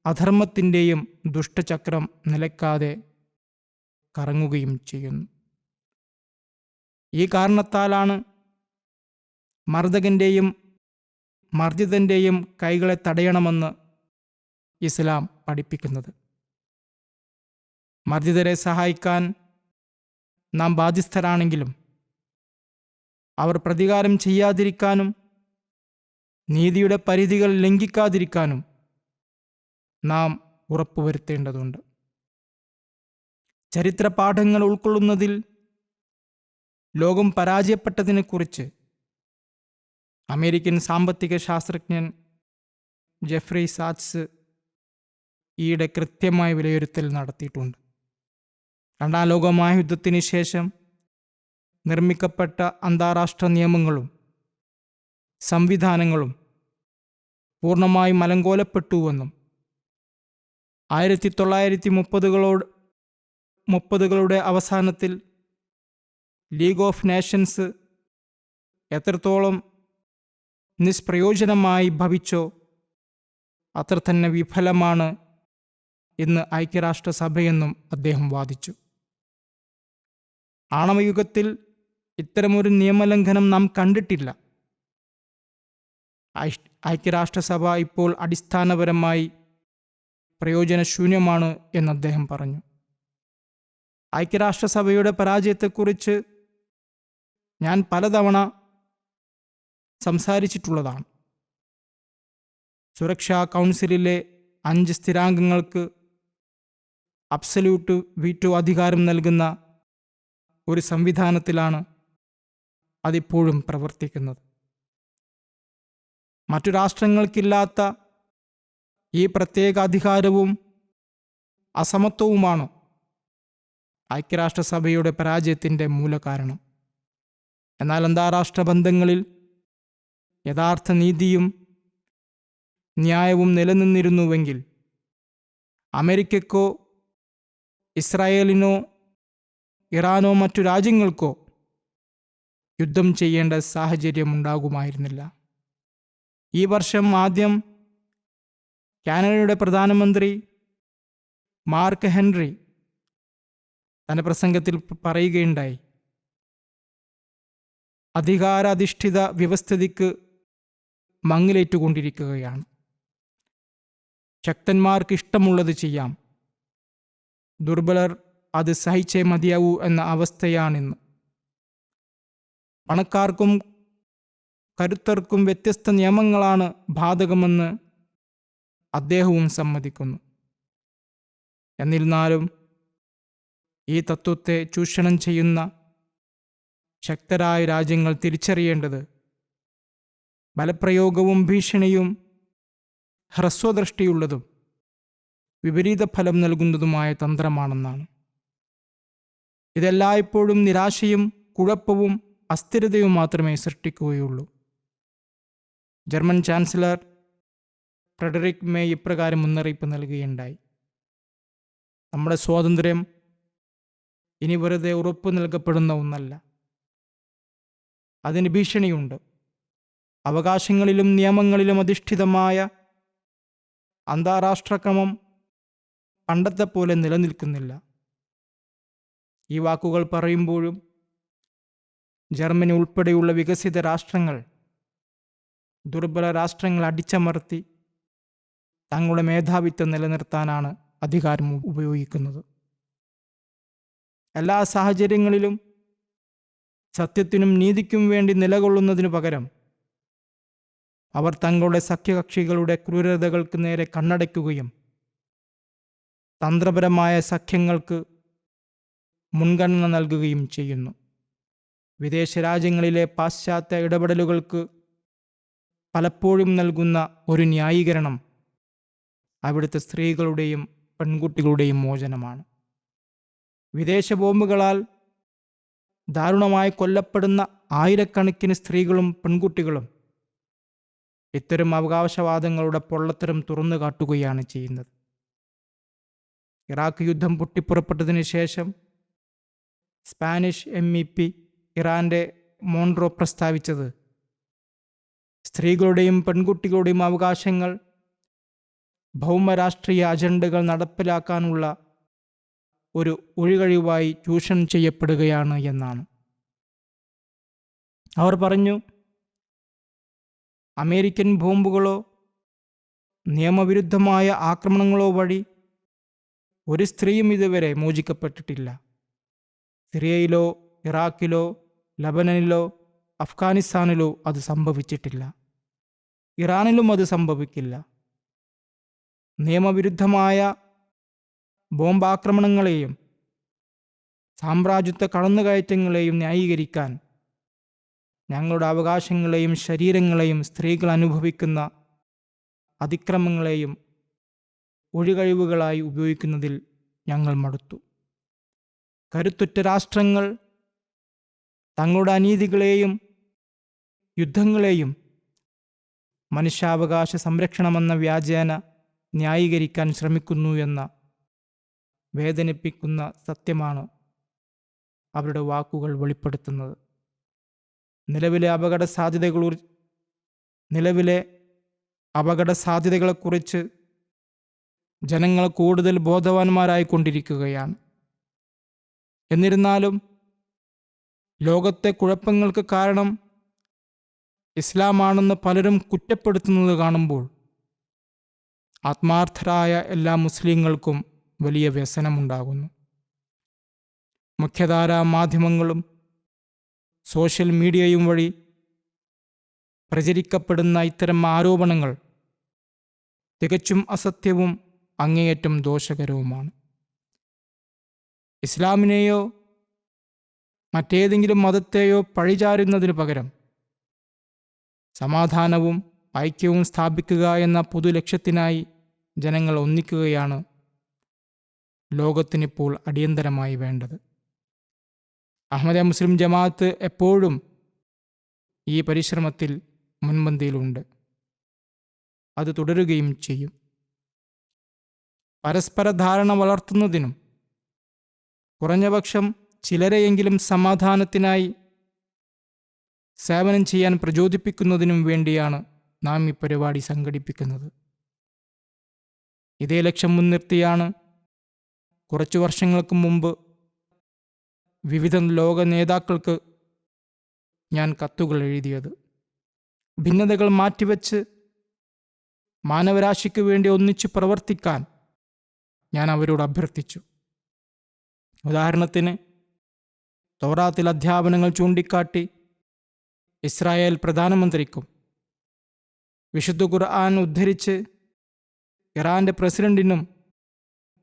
അധർമ്മത്തിൻ്റെയും ദുഷ്ടചക്രം നിലയ്ക്കാതെ കറങ്ങുകയും ചെയ്യുന്നു. ഈ കാരണത്താലാണ് മർദ്ദകൻ്റെയും മർദ്ദിതൻ്റെയും കൈകളെ തടയണമെന്ന് ഇസ്ലാം പഠിപ്പിക്കുന്നത്. മർദ്ദിതരെ സഹായിക്കാൻ നാം ബാധ്യസ്ഥരാണെങ്കിലും അവർ പ്രതികാരം ചെയ്യാതിരിക്കാനും നീതിയുടെ പരിധികൾ ലംഘിക്കാതിരിക്കാനും നാം ഉറപ്പുവരുത്തേണ്ടതുണ്ട്. ചരിത്ര പാഠങ്ങൾ ഉൾക്കൊള്ളുന്നതിൽ ലോകം പരാജയപ്പെട്ടതിനെക്കുറിച്ച് അമേരിക്കൻ സാമ്പത്തിക ശാസ്ത്രജ്ഞൻ ജെഫ്രി സാറ്റ്സ് ഈയിടെ കൃത്യമായ വിലയിരുത്തൽ നടത്തിയിട്ടുണ്ട്. രണ്ടാം ലോകമഹായുദ്ധത്തിന് ശേഷം നിർമ്മിക്കപ്പെട്ട അന്താരാഷ്ട്ര നിയമങ്ങളും സംവിധാനങ്ങളും പൂർണ്ണമായും അലങ്കോലപ്പെട്ടുവെന്നും 1930കളുടെ അവസാനത്തിൽ ലീഗ് ഓഫ് നേഷൻസ് എത്രത്തോളം നിഷ്പ്രയോജനമായി ഭവിച്ചോ അത്ര തന്നെ വിഫലമാണ് ഇന്ന് ഐക്യരാഷ്ട്രസഭയെന്നും അദ്ദേഹം വാദിച്ചു. ആണവയുഗത്തിൽ ഇത്തരമൊരു നിയമലംഘനം നാം കണ്ടിട്ടില്ല. ഐക്യരാഷ്ട്രസഭ ഇപ്പോൾ അടിസ്ഥാനപരമായി പ്രയോജനശൂന്യമാണ് എന്ന് അദ്ദേഹം പറഞ്ഞു. ഐക്യരാഷ്ട്രസഭയുടെ പരാജയത്തെക്കുറിച്ച് ഞാൻ പലതവണ സംസാരിച്ചിട്ടുള്ളതാണ്. സുരക്ഷാ കൗൺസിലിലെ 5 സ്ഥിരാംഗങ്ങൾക്ക് അബ്സല്യൂട്ട് വീറ്റോ അധികാരം നൽകുന്ന ഒരു സംവിധാനത്തിലാണ് അതിപ്പോഴും പ്രവർത്തിക്കുന്നത്. മറ്റു രാഷ്ട്രങ്ങൾക്കില്ലാത്ത ഈ പ്രത്യേക അധികാരവും അസമത്വവുമാണ് ഐക്യരാഷ്ട്രസഭയുടെ പരാജയത്തിൻ്റെ മൂലകാരണം. എന്നാൽ അന്താരാഷ്ട്ര ബന്ധങ്ങളിൽ യഥാർത്ഥ നീതിയും ന്യായവും നിലനിന്നിരുന്നുവെങ്കിൽ അമേരിക്കയ്ക്കോ ഇസ്രായേലിനോ ഇറാനോ മറ്റു രാജ്യങ്ങൾക്കോ യുദ്ധം ചെയ്യേണ്ട സാഹചര്യമുണ്ടാകുമായിരുന്നില്ല. ഈ വർഷം ആദ്യം കാനഡയുടെ പ്രധാനമന്ത്രി മാർക്ക് ഹെൻറി തൻ്റെ പ്രസംഗത്തിൽ പറയുകയുണ്ടായി, അധികാരാധിഷ്ഠിത വ്യവസ്ഥിതിക്ക് മങ്ങലേറ്റുകൊണ്ടിരിക്കുകയാണ്. ശക്തന്മാർക്ക് ഇഷ്ടമുള്ളത് ചെയ്യാം, ദുർബലർ അത് സഹിച്ചേ മതിയാവൂ എന്ന അവസ്ഥയാണിന്ന്. പണക്കാർക്കും കരുത്തർക്കും വ്യത്യസ്ത നിയമങ്ങളാണ് ബാധകമെന്ന് അദ്ദേഹവും സമ്മതിക്കുന്നു. എന്നിരുന്നാലും ഈ തത്വത്തെ ചൂഷണം ചെയ്യുന്ന ശക്തരായ രാജ്യങ്ങൾ തിരിച്ചറിയേണ്ടത് ബലപ്രയോഗവും ഭീഷണിയും ഹ്രസ്വദൃഷ്ടിയുള്ളതും വിപരീത ഫലം നൽകുന്നതുമായ തന്ത്രമാണെന്നാണ്. ഇതെല്ലായ്പ്പോഴും നിരാശയും കുഴപ്പവും അസ്ഥിരതയും മാത്രമേ സൃഷ്ടിക്കുകയുള്ളൂ. ജർമ്മൻ ചാൻസലർ ഫ്രെഡറിക് മേ ഇപ്രകാരം മുന്നറിയിപ്പ് നൽകുകയുണ്ടായി: നമ്മുടെ സ്വാതന്ത്ര്യം ഇനി വെറുതെ ഉറപ്പു നൽകപ്പെടുന്ന ഒന്നല്ല. അതിന് ഭീഷണിയുണ്ട്. അവകാശങ്ങളിലും നിയമങ്ങളിലും അധിഷ്ഠിതമായ അന്താരാഷ്ട്രക്രമം പണ്ടത്തെ പോലെ നിലനിൽക്കുന്നില്ല. ഈ വാക്കുകൾ പറയുമ്പോഴും ജർമ്മനി ഉൾപ്പെടെയുള്ള വികസിത രാഷ്ട്രങ്ങൾ ദുർബല രാഷ്ട്രങ്ങൾ അടിച്ചമർത്തി തങ്ങളുടെ മേധാവിത്വം നിലനിർത്താനാണ് അധികാരം ഉപയോഗിക്കുന്നത്. എല്ലാ സാഹചര്യങ്ങളിലും സത്യത്തിനും നീതിക്കും വേണ്ടി നിലകൊള്ളുന്നതിനു പകരം അവർ തങ്ങളുടെ സഖ്യകക്ഷികളുടെ ക്രൂരതകൾക്ക് നേരെ കണ്ണടയ്ക്കുകയും തന്ത്രപരമായ സഖ്യങ്ങൾക്ക് മുൻഗണന നൽകുകയും ചെയ്യുന്നു. വിദേശ രാജ്യങ്ങളിലെ പാശ്ചാത്യ ഇടപെടലുകൾക്ക് പലപ്പോഴും നൽകുന്ന ഒരു ന്യായീകരണം അവിടുത്തെ സ്ത്രീകളുടെയും പെൺകുട്ടികളുടെയും മോചനമാണ്. വിദേശ ബോംബുകളാൽ ദാരുണമായി കൊല്ലപ്പെടുന്ന ആയിരക്കണക്കിന് സ്ത്രീകളും പെൺകുട്ടികളും ഇത്തരം അവകാശവാദങ്ങളുടെ പൊള്ളത്തരം തുറന്നു കാട്ടുകയാണ് ചെയ്യുന്നത്. ഇറാഖ് യുദ്ധം പൊട്ടിപ്പുറപ്പെട്ടതിന് ശേഷം സ്പാനിഷ് MEP ഇറാന്റെ മോൺട്രോ പ്രസ്താവിച്ചത് സ്ത്രീകളുടെയും പെൺകുട്ടികളുടെയും അവകാശങ്ങൾ ഭൗമരാഷ്ട്രീയ അജണ്ടകൾ നടപ്പിലാക്കാനുള്ള ഒരു ഒഴികഴിവായി ചൂഷണം ചെയ്യപ്പെടുകയാണ് എന്നാണ്. അവർ പറഞ്ഞു, അമേരിക്കൻ ബോംബുകളോ നിയമവിരുദ്ധമായ ആക്രമണങ്ങളോ വഴി ഒരു സ്ത്രീയും ഇതുവരെ മോചിക്കപ്പെട്ടിട്ടില്ല. സിറിയയിലോ ഇറാഖിലോ ലബനനിലോ അഫ്ഗാനിസ്ഥാനിലോ അത് സംഭവിച്ചിട്ടില്ല. ഇറാനിലും അത് സംഭവിക്കില്ല. നിയമവിരുദ്ധമായ ബോംബാക്രമണങ്ങളെയും സാമ്രാജ്യത്വ കടന്നുകയറ്റങ്ങളെയും ന്യായീകരിക്കാൻ ഞങ്ങളുടെ അവകാശങ്ങളെയും ശരീരങ്ങളെയും സ്ത്രീകൾ അനുഭവിക്കുന്ന അതിക്രമങ്ങളെയും ഒഴികഴിവുകളായി ഉപയോഗിക്കുന്നതിൽ ഞങ്ങൾ മടുത്തു. കരുത്തുറ്റ രാഷ്ട്രങ്ങൾ തങ്ങളുടെ അനീതികളെയും യുദ്ധങ്ങളെയും മനുഷ്യാവകാശ സംരക്ഷണമെന്ന വ്യാജേന ന്യായീകരിക്കാൻ ശ്രമിക്കുന്നു എന്ന വേദനിപ്പിക്കുന്ന സത്യമാണ് അവരുടെ വാക്കുകൾ വെളിപ്പെടുത്തുന്നത്. നിലവിലെ അപകട സാധ്യതകളെക്കുറിച്ച് ജനങ്ങൾ കൂടുതൽ ബോധവാന്മാരായിക്കൊണ്ടിരിക്കുകയാണ്. എന്നിരുന്നാലും ലോകത്തെ കുഴപ്പങ്ങൾക്ക് കാരണം ഇസ്ലാമാണെന്ന് പലരും കുറ്റപ്പെടുത്തുന്നത് കാണുമ്പോൾ ആത്മാർത്ഥരായ എല്ലാ മുസ്ലിങ്ങൾക്കും വലിയ വ്യസനമുണ്ടാകുന്നു. മുഖ്യധാരാ മാധ്യമങ്ങളും സോഷ്യൽ മീഡിയയും വഴി പ്രചരിക്കപ്പെടുന്ന ഇത്തരം ആരോപണങ്ങൾ തികച്ചും അസത്യവും അങ്ങേയറ്റം ദോഷകരവുമാണ്. ഇസ്ലാമിനെയോ മറ്റേതെങ്കിലും മതത്തെയോ പഴിചാരുന്നതിനു പകരം സമാധാനവും ഐക്യവും സ്ഥാപിക്കുക എന്ന പൊതുലക്ഷ്യത്തിനായി ജനങ്ങൾ ഒന്നിക്കുകയാണ് ലോകത്തിനിപ്പോൾ അടിയന്തരമായി വേണ്ടത്. അഹ്മദ മുസ്ലിം ജമാഅത്ത് എപ്പോഴും ഈ പരിശ്രമത്തിൽ മുൻപന്തിയിലുണ്ട്. അത് തുടരുകയും ചെയ്യും. പരസ്പര ധാരണ വളർത്തുന്നതിനും കുറഞ്ഞപക്ഷം ചിലരെയെങ്കിലും സമാധാനത്തിനായി സേവനം ചെയ്യാൻ പ്രചോദിപ്പിക്കുന്നതിനും വേണ്ടിയാണ് നാം ഈ പരിപാടി സംഘടിപ്പിക്കുന്നത്. ഇതേ ലക്ഷ്യം മുൻനിർത്തിയാണ് കുറച്ചു വർഷങ്ങൾക്ക് മുമ്പ് വിവിധ ലോക നേതാക്കൾക്ക് ഞാൻ കത്തുകൾ എഴുതിയത്. ഭിന്നതകൾ മാറ്റിവെച്ച് മാനവരാശിക്ക് വേണ്ടി ഒന്നിച്ചു പ്രവർത്തിക്കാൻ ഞാൻ അവരോട് അഭ്യർത്ഥിച്ചു. ഉദാഹരണത്തിന്, തൗറാത്തിൽ അധ്യാപനങ്ങൾ ചൂണ്ടിക്കാട്ടി ഇസ്രായേൽ പ്രധാനമന്ത്രിക്കും വിശുദ്ധ ഖുർആൻ ഉദ്ധരിച്ച് ഇറാന്റെ പ്രസിഡന്റിനും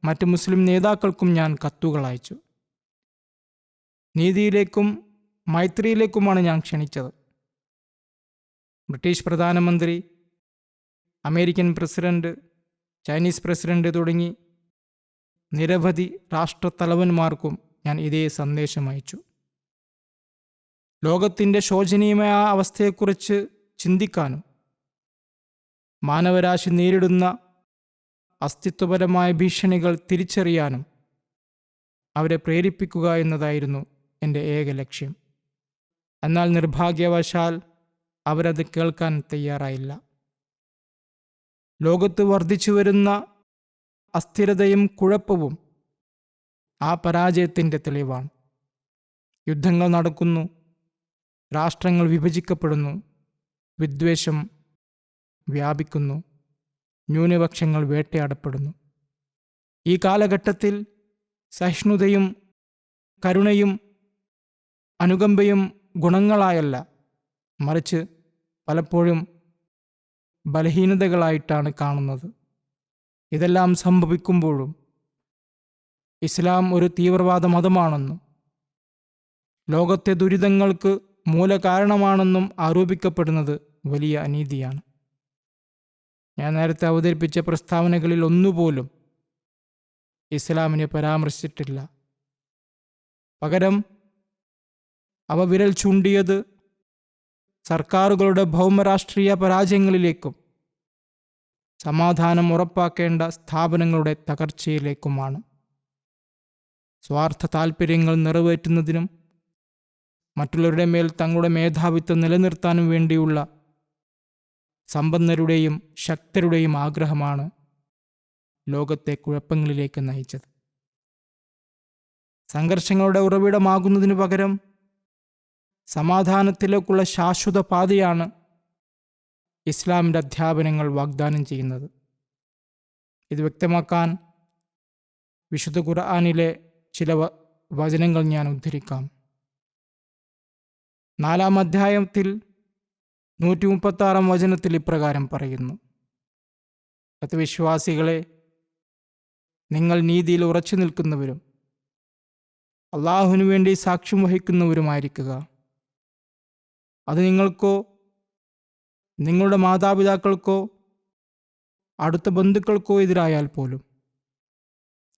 മറ്റ് മുസ്ലിം നേതാക്കൾക്കും ഞാൻ കത്തുകൾ അയച്ചു. നീതിയിലേക്കും മൈത്രിയിലേക്കുമാണ് ഞാൻ ക്ഷണിച്ചത്. ബ്രിട്ടീഷ് പ്രധാനമന്ത്രി അമേരിക്കൻ പ്രസിഡന്റ്, ചൈനീസ് പ്രസിഡന്റ് തുടങ്ങി നിരവധി രാഷ്ട്രത്തലവന്മാർക്കും ഞാൻ ഇതേ സന്ദേശം അയച്ചു. ലോകത്തിൻ്റെ ശോചനീയമായ അവസ്ഥയെക്കുറിച്ച് ചിന്തിക്കാനും മാനവരാശി നേരിടുന്ന അസ്തിത്വപരമായ ഭീഷണികൾ തിരിച്ചറിയാനും അവരെ പ്രേരിപ്പിക്കുക എന്നതായിരുന്നു എൻ്റെ ഏക ലക്ഷ്യം. എന്നാൽ നിർഭാഗ്യവശാൽ അവരത് കേൾക്കാൻ തയ്യാറായില്ല. ലോകത്ത് വർദ്ധിച്ചു വരുന്ന അസ്ഥിരതയും കുഴപ്പവും ആ പരാജയത്തിൻ്റെ തെളിവാണ്. യുദ്ധങ്ങൾ നടക്കുന്നു, രാഷ്ട്രങ്ങൾ വിഭജിക്കപ്പെടുന്നു, വിദ്വേഷം വ്യാപിക്കുന്നു, ന്യൂനപക്ഷങ്ങൾ വേട്ടയാടപ്പെടുന്നു. ഈ കാലഘട്ടത്തിൽ സഹിഷ്ണുതയും കരുണയും അനുകമ്പയും ഗുണങ്ങളായല്ല, മറിച്ച് പലപ്പോഴും ബലഹീനതകളായിട്ടാണ് കാണുന്നത്. ഇതെല്ലാം സംഭവിക്കുമ്പോഴും ഇസ്ലാം ഒരു തീവ്രവാദ മതമാണെന്നും ലോകത്തെ ദുരിതങ്ങൾക്ക് മൂലകാരണമാണെന്നും ആരോപിക്കപ്പെടുന്നത് വലിയ അനീതിയാണ്. ഞാൻ നേരത്തെ അവതരിപ്പിച്ച പ്രസ്താവനകളിൽ ഒന്നുപോലും ഇസ്ലാമിനെ പരാമർശിച്ചിട്ടില്ല. പകരം അവ വിരൽ ചൂണ്ടിയത് സർക്കാരുകളുടെ ഭൗമരാഷ്ട്രീയ പരാജയങ്ങളിലേക്കും സമാധാനം ഉറപ്പാക്കേണ്ട സ്ഥാപനങ്ങളുടെ തകർച്ചയിലേക്കുമാണ്. സ്വാർത്ഥ താൽപ്പര്യങ്ങൾ നിറവേറ്റുന്നതിനും മറ്റുള്ളവരുടെ മേൽ തങ്ങളുടെ മേധാവിത്വം നിലനിർത്താനും വേണ്ടിയുള്ള സമ്പന്നരുടെയും ശക്തരുടെയും ആഗ്രഹമാണ് ലോകത്തെ കുഴപ്പങ്ങളിലേക്ക് നയിച്ചത്. സംഘർഷങ്ങളുടെ ഉറവിടമാകുന്നതിനു പകരം സമാധാനത്തിലേക്കുള്ള ശാശ്വത പാതയാണ് ഇസ്ലാമിൻ്റെ അധ്യാപനങ്ങൾ വാഗ്ദാനം ചെയ്യുന്നത്. ഇത് വ്യക്തമാക്കാൻ വിശുദ്ധ ഖുർആനിലെ ചില വചനങ്ങൾ ഞാൻ ഉദ്ധരിക്കാം. 4-ാം അധ്യായത്തിൽ 136-ാം വചനത്തിൽ ഇപ്രകാരം പറയുന്നു: സത്യവിശ്വാസികളെ, നിങ്ങൾ നീതിയിൽ ഉറച്ചു നിൽക്കുന്നവരും അള്ളാഹുവിനു വേണ്ടി സാക്ഷ്യം വഹിക്കുന്നവരുമായിരിക്കുക. അത് നിങ്ങൾക്കോ നിങ്ങളുടെ മാതാപിതാക്കൾക്കോ അടുത്ത ബന്ധുക്കൾക്കോ എതിരായാൽ പോലും.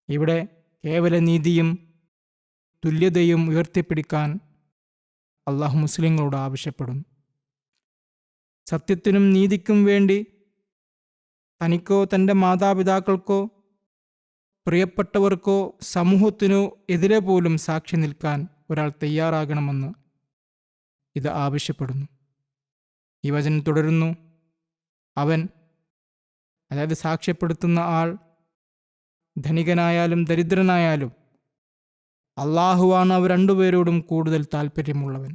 ഇവിടെ കേവല നീതിയും തുല്യതയും ഉയർത്തിപ്പിടിക്കാൻ അള്ളാഹു മുസ്ലിങ്ങളോട് ആവശ്യപ്പെടുന്നു. സത്യത്തിനും നീതിക്കും വേണ്ടി തനിക്കോ തൻ്റെ മാതാപിതാക്കൾക്കോ പ്രിയപ്പെട്ടവർക്കോ സമൂഹത്തിനോ എതിരെ പോലും സാക്ഷി നിൽക്കാൻ ഒരാൾ തയ്യാറാകണമെന്ന് ഇത് ആവശ്യപ്പെടുന്നു. ഈ വചനം തുടരുന്നു: അവൻ, അതായത് സാക്ഷ്യപ്പെടുത്തുന്ന ആൾ, ധനികനായാലും ദരിദ്രനായാലും അള്ളാഹുവാണ് അവർ രണ്ടുപേരോടും കൂടുതൽ താൽപ്പര്യമുള്ളവൻ.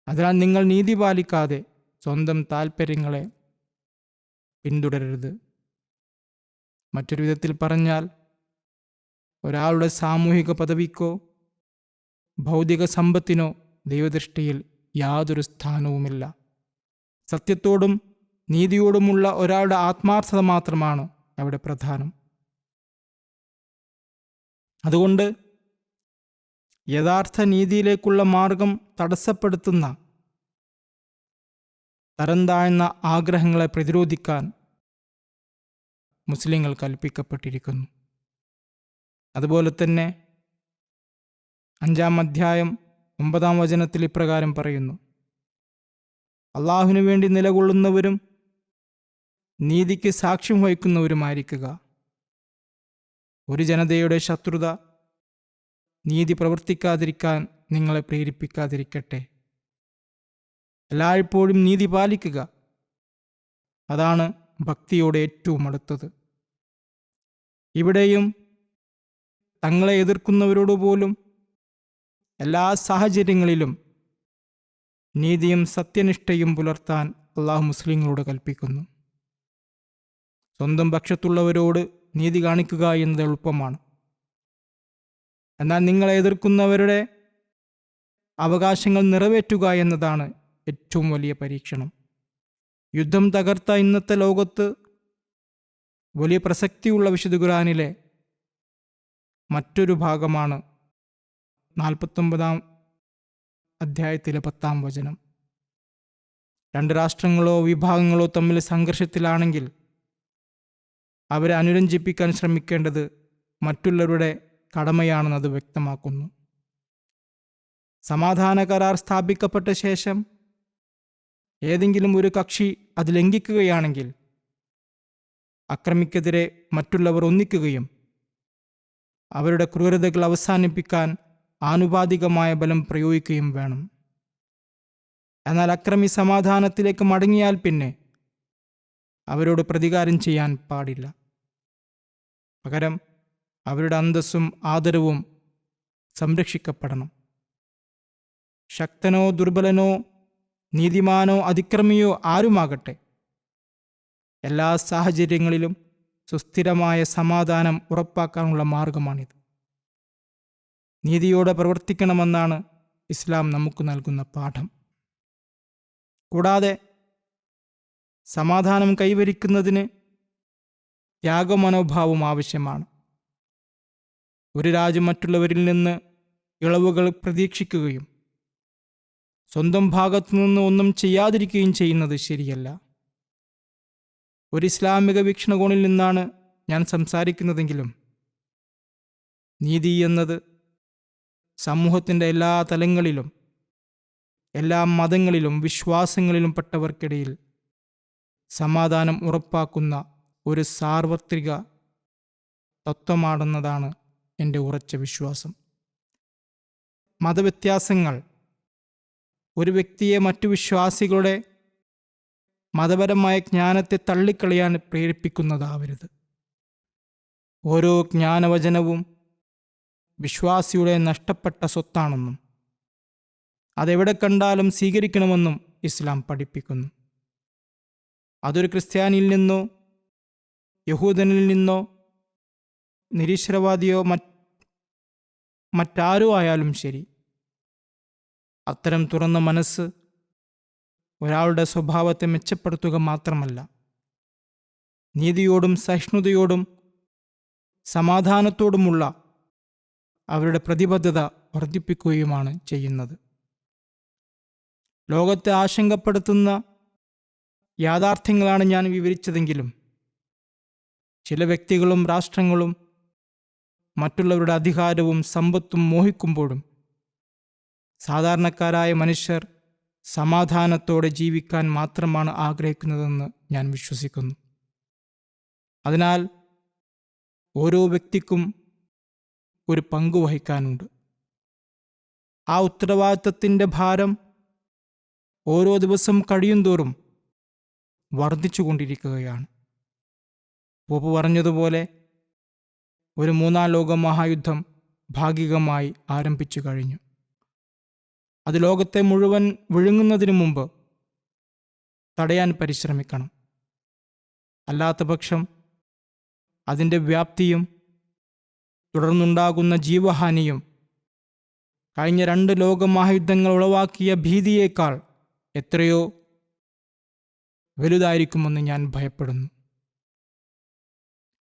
അതിനാൽ നിങ്ങൾ നീതി പാലിക്കാതെ സ്വന്തം താൽപ്പര്യങ്ങളെ പിന്തുടരരുത്. മറ്റൊരു വിധത്തിൽ പറഞ്ഞാൽ, ഒരാളുടെ സാമൂഹിക പദവിക്കോ ഭൗതിക സമ്പത്തിനോ ദൈവദൃഷ്ടിയിൽ യാതൊരു സ്ഥാനവുമില്ല. സത്യത്തോടും നീതിയോടുമുള്ള ഒരാളുടെ ആത്മാർത്ഥത മാത്രമാണ് അവിടെ പ്രധാനം. അതുകൊണ്ട് യഥാർത്ഥ നീതിയിലേക്കുള്ള മാർഗം തടസ്സപ്പെടുത്തുന്ന തരം താഴ്ന്ന ആഗ്രഹങ്ങളെ പ്രതിരോധിക്കാൻ മുസ്ലിങ്ങൾ കൽപ്പിക്കപ്പെട്ടിരിക്കുന്നു. അതുപോലെ തന്നെ 5-ാം അധ്യായം 9-ാം വചനത്തിൽ ഇപ്രകാരം പറയുന്നു: അള്ളാഹുവിനു വേണ്ടി നിലകൊള്ളുന്നവരും നീതിക്ക് സാക്ഷ്യം വഹിക്കുന്നവരുമായിരിക്കുക. ഒരു ജനതയുടെ ശത്രുത നീതി പ്രവർത്തിക്കാതിരിക്കാൻ നിങ്ങളെ പ്രേരിപ്പിക്കാതിരിക്കട്ടെ. എല്ലായ്പ്പോഴും നീതി പാലിക്കുക. അതാണ് ഭക്തിയോട് ഏറ്റവും അടുത്തത്. ഇവിടെയും തങ്ങളെ എതിർക്കുന്നവരോട് പോലും എല്ലാ സാഹചര്യങ്ങളിലും നീതിയും സത്യനിഷ്ഠയും പുലർത്താൻ അള്ളാഹു മുസ്ലിങ്ങളോട് കൽപ്പിക്കുന്നു. സ്വന്തം പക്ഷത്തുള്ളവരോട് നീതി കാണിക്കുക എന്നത് എളുപ്പമാണ്. എന്നാൽ നിങ്ങളെ എതിർക്കുന്നവരുടെ അവകാശങ്ങൾ നിറവേറ്റുക എന്നതാണ് ഏറ്റവും വലിയ പരീക്ഷണം. യുദ്ധം തകർത്ത ഇന്നത്തെ ലോകത്ത് വലിയ പ്രസക്തിയുള്ള വിശുദ്ധ ഖുർആനിലെ മറ്റൊരു ഭാഗമാണ് 49-ാം അധ്യായത്തിലെ 10-ാം വചനം. രണ്ട് രാഷ്ട്രങ്ങളോ വിഭാഗങ്ങളോ തമ്മിൽ സംഘർഷത്തിലാണെങ്കിൽ അവരെ അനുരഞ്ജിപ്പിക്കാൻ ശ്രമിക്കേണ്ടത് മറ്റുള്ളവരുടെ കടമയാണെന്ന് അത് വ്യക്തമാക്കുന്നു. സമാധാന കരാർ സ്ഥാപിക്കപ്പെട്ട ശേഷം ഏതെങ്കിലും ഒരു കക്ഷി അത് ലംഘിക്കുകയാണെങ്കിൽ അക്രമിക്കെതിരെ മറ്റുള്ളവർ ഒന്നിക്കുകയും അവരുടെ ക്രൂരതകൾ അവസാനിപ്പിക്കാൻ ആനുപാതികമായ ബലം പ്രയോഗിക്കുകയും വേണം. എന്നാൽ അക്രമി സമാധാനത്തിലേക്ക് മടങ്ങിയാൽ പിന്നെ അവരോട് പ്രതികാരം ചെയ്യാൻ പാടില്ല. പകരം അവരുടെ അന്തസ്സും ആദരവും സംരക്ഷിക്കപ്പെടണം. ശക്തനോ ദുർബലനോ നീതിമാനോ അതിക്രമിയോ ആരുമാകട്ടെ, എല്ലാ സാഹചര്യങ്ങളിലും സുസ്ഥിരമായ സമാധാനം ഉറപ്പാക്കാനുള്ള മാർഗമാണിത്. നീതിയോടെ പ്രവർത്തിക്കണമെന്നാണ് ഇസ്ലാം നമുക്ക് നൽകുന്ന പാഠം. കൂടാതെ സമാധാനം കൈവരിക്കുന്നതിന് ത്യാഗമനോഭാവം ആവശ്യമാണ്. ഒരു രാജ്യം മറ്റുള്ളവരിൽ നിന്ന് ഇളവുകൾ പ്രതീക്ഷിക്കുകയും സ്വന്തം ഭാഗത്തു നിന്ന് ഒന്നും ചെയ്യാതിരിക്കുകയും ചെയ്യുന്നത് ശരിയല്ല. ഒരു ഇസ്ലാമിക വീക്ഷണകോണിൽ നിന്നാണ് ഞാൻ സംസാരിക്കുന്നതെങ്കിലും നീതി എന്നത് സമൂഹത്തിൻ്റെ എല്ലാ തലങ്ങളിലും എല്ലാ മതങ്ങളിലും വിശ്വാസങ്ങളിലും പെട്ടവർക്കിടയിൽ സമാധാനം ഉറപ്പാക്കുന്ന ഒരു സാർവത്രിക തത്വമാണെന്നതാണ് എൻ്റെ ഉറച്ച വിശ്വാസം. മതവ്യത്യാസങ്ങൾ ഒരു വ്യക്തിയെ മറ്റു വിശ്വാസികളുടെ മതപരമായ ജ്ഞാനത്തെ തള്ളിക്കളയാൻ പ്രേരിപ്പിക്കുന്നതാവരുത്. ഓരോ ജ്ഞാനവചനവും വിശ്വാസിയുടെ നഷ്ടപ്പെട്ട സ്വത്താണെന്നും അതെവിടെ കണ്ടാലും സ്വീകരിക്കണമെന്നും ഇസ്ലാം പഠിപ്പിക്കുന്നു. അതൊരു ക്രിസ്ത്യാനിയിൽ നിന്നോ യഹൂദനിൽ നിന്നോ നിരീശ്വരവാദിയോ മറ്റാരോ ആയാലും ശരി. അത്തരം തുറന്ന മനസ്സ് ഒരാളുടെ സ്വഭാവത്തെ മെച്ചപ്പെടുത്തുക മാത്രമല്ല, നീതിയോടും സഹിഷ്ണുതയോടും സമാധാനത്തോടുമുള്ള അവരുടെ പ്രതിബദ്ധത വർദ്ധിപ്പിക്കുകയുമാണ് ചെയ്യുന്നത്. ലോകത്തെ ആശങ്കപ്പെടുത്തുന്ന യാഥാർത്ഥ്യങ്ങളാണ് ഞാൻ വിവരിച്ചതെങ്കിലും ചില വ്യക്തികളും രാഷ്ട്രങ്ങളും മറ്റുള്ളവരുടെ അധികാരവും സമ്പത്തും മോഹിക്കുമ്പോഴും സാധാരണക്കാരായ മനുഷ്യർ സമാധാനത്തോടെ ജീവിക്കാൻ മാത്രമാണ് ആഗ്രഹിക്കുന്നതെന്ന് ഞാൻ വിശ്വസിക്കുന്നു. അതിനാൽ ഓരോ വ്യക്തിക്കും ഒരു പങ്ക് വഹിക്കാനുണ്ട്. ആ ഉത്തരവാദിത്തത്തിൻ്റെ ഭാരം ഓരോ ദിവസം കഴിയുന്തോറും വർദ്ധിച്ചുകൊണ്ടിരിക്കുകയാണ്. പോപ്പ് പറഞ്ഞതുപോലെ ഒരു മൂന്നാം ലോക മഹായുദ്ധം ഭാഗികമായി ആരംഭിച്ചു കഴിഞ്ഞു. അത് ലോകത്തെ മുഴുവൻ വിഴുങ്ങുന്നതിനു മുമ്പ് തടയാൻ പരിശ്രമിക്കണം. അല്ലാത്തപക്ഷം അതിൻ്റെ വ്യാപ്തിയും തുടർന്നുണ്ടാകുന്ന ജീവഹാനിയും കഴിഞ്ഞ 2 ലോകമഹായുദ്ധങ്ങൾ ഉളവാക്കിയ ഭീതിയേക്കാൾ എത്രയോ വലുതായിരിക്കുമെന്ന് ഞാൻ ഭയപ്പെടുന്നു.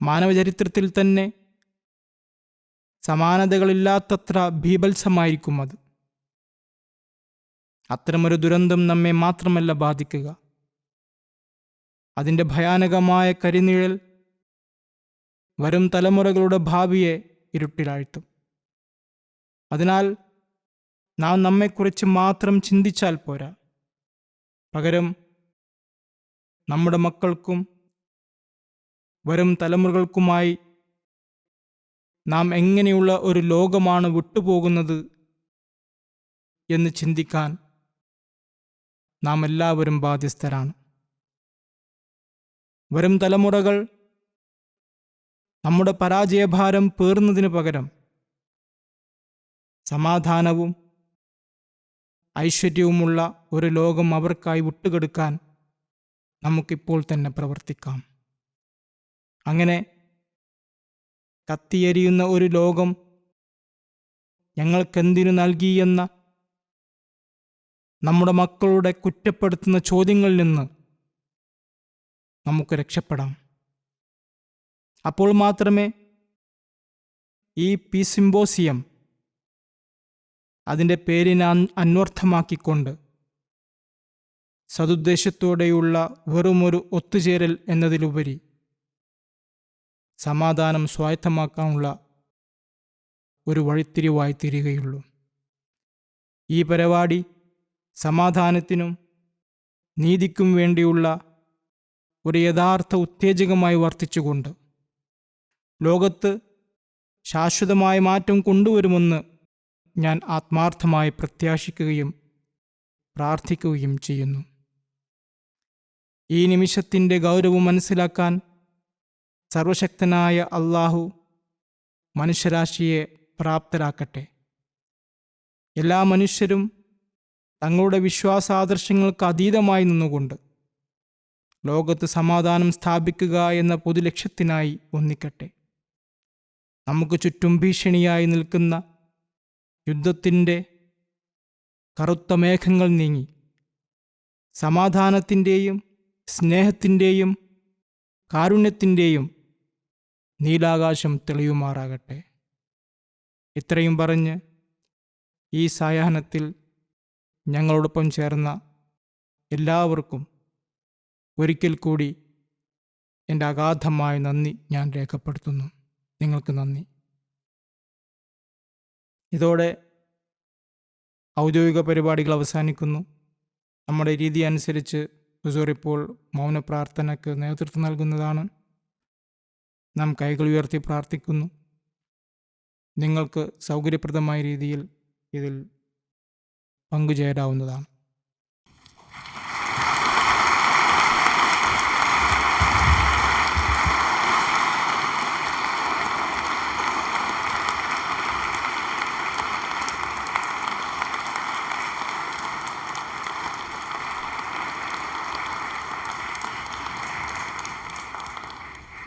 മാനവചരിത്രത്തിൽ തന്നെ സമാനതകളില്ലാത്തത്ര ബീഭത്സമായിരിക്കും അത്. അത്തരമൊരു ദുരന്തം നമ്മെ മാത്രമല്ല ബാധിക്കുക, അതിൻ്റെ ഭയാനകമായ കരിനിഴൽ വരും തലമുറകളുടെ ഭാവിയെ ഇരുട്ടിലാഴ്ത്തും. അതിനാൽ നാം നമ്മെക്കുറിച്ച് മാത്രം ചിന്തിച്ചാൽ പോരാ, പകരം നമ്മുടെ മക്കൾക്കും വരും തലമുറകൾക്കുമായി നാം എങ്ങനെയുള്ള ഒരു ലോകമാണ് വിട്ടുപോകുന്നത് എന്ന് ചിന്തിക്കാൻ നാം എല്ലാവരും ബാധ്യസ്ഥരാണ്. വരും തലമുറകൾ നമ്മുടെ പരാജയഭാരം പേറുന്നതിന് പകരം സമാധാനവും ഐശ്വര്യവുമുള്ള ഒരു ലോകം അവർക്കായി വിട്ടുകൊടുക്കാൻ നമുക്കിപ്പോൾ തന്നെ പ്രവർത്തിക്കാം. അങ്ങനെ കത്തിയെരിയുന്ന ഒരു ലോകം ഞങ്ങൾക്കെന്തിനു നൽകിയെന്ന നമ്മുടെ മക്കളുടെ കുറ്റപ്പെടുത്തുന്ന ചോദ്യങ്ങളിൽ നിന്ന് നമുക്ക് രക്ഷപ്പെടാം. അപ്പോൾ മാത്രമേ ഈ പീസ് സിംബോസിയം അതിൻ്റെ പേരിനെ അന്വർത്ഥമാക്കിക്കൊണ്ട് സതുദ്ദേശത്തോടെയുള്ള വെറുമൊരു ഒത്തുചേരൽ എന്നതിലുപരി സമാധാനം സ്വായത്തമാക്കാനുള്ള ഒരു വഴിത്തിരിവായി തീരുകയുള്ളൂ. ഈ പരിപാടി സമാധാനത്തിനും നീതിക്കും വേണ്ടിയുള്ള ഒരു യഥാർത്ഥ ഉത്തേജകമായി വർത്തിച്ചുകൊണ്ട് ലോകത്ത് ശാശ്വതമായ മാറ്റം കൊണ്ടുവരുമെന്ന് ഞാൻ ആത്മാർത്ഥമായി പ്രത്യാശിക്കുകയും പ്രാർത്ഥിക്കുകയും ചെയ്യുന്നു. ഈ നിമിഷത്തിൻ്റെ ഗൗരവം മനസ്സിലാക്കാൻ സർവശക്തനായ അല്ലാഹു മനുഷ്യരാശിയെ പ്രാപ്തരാക്കട്ടെ. എല്ലാ മനുഷ്യരും തങ്ങളുടെ വിശ്വാസാദർശങ്ങൾക്ക് അതീതമായി നിന്നുകൊണ്ട് ലോകത്ത് സമാധാനം സ്ഥാപിക്കുക എന്ന പൊതുലക്ഷ്യത്തിനായി ഒന്നിക്കട്ടെ. നമുക്ക് ചുറ്റും ഭീഷണിയായി നിൽക്കുന്ന യുദ്ധത്തിൻ്റെ കറുത്ത മേഘങ്ങൾ നീങ്ങി സമാധാനത്തിൻ്റെയും സ്നേഹത്തിൻ്റെയും കാരുണ്യത്തിൻ്റെയും നീലാകാശം തെളിയുമാറാകട്ടെ. ഇത്രയും പറഞ്ഞ് ഈ സായാഹ്നത്തിൽ ഞങ്ങളോടൊപ്പം ചേർന്ന എല്ലാവർക്കും ഒരിക്കൽ കൂടി എൻ്റെ അഗാധമായ നന്ദി ഞാൻ രേഖപ്പെടുത്തുന്നു. നിങ്ങൾക്ക് നന്ദി. ഇതോടെ ഔദ്യോഗിക പരിപാടികൾ അവസാനിക്കുന്നു. നമ്മുടെ രീതി അനുസരിച്ച് ഹുസൂർ ഇപ്പോൾ മൗനപ്രാർത്ഥനയ്ക്ക് നേതൃത്വം നൽകുന്നതാണ്. നാം കൈകൾ ഉയർത്തി പ്രാർത്ഥിക്കുന്നു. നിങ്ങൾക്ക് സൗകര്യപ്രദമായ രീതിയിൽ ഇതിൽ പങ്കുചേരാവുന്നതാണ്.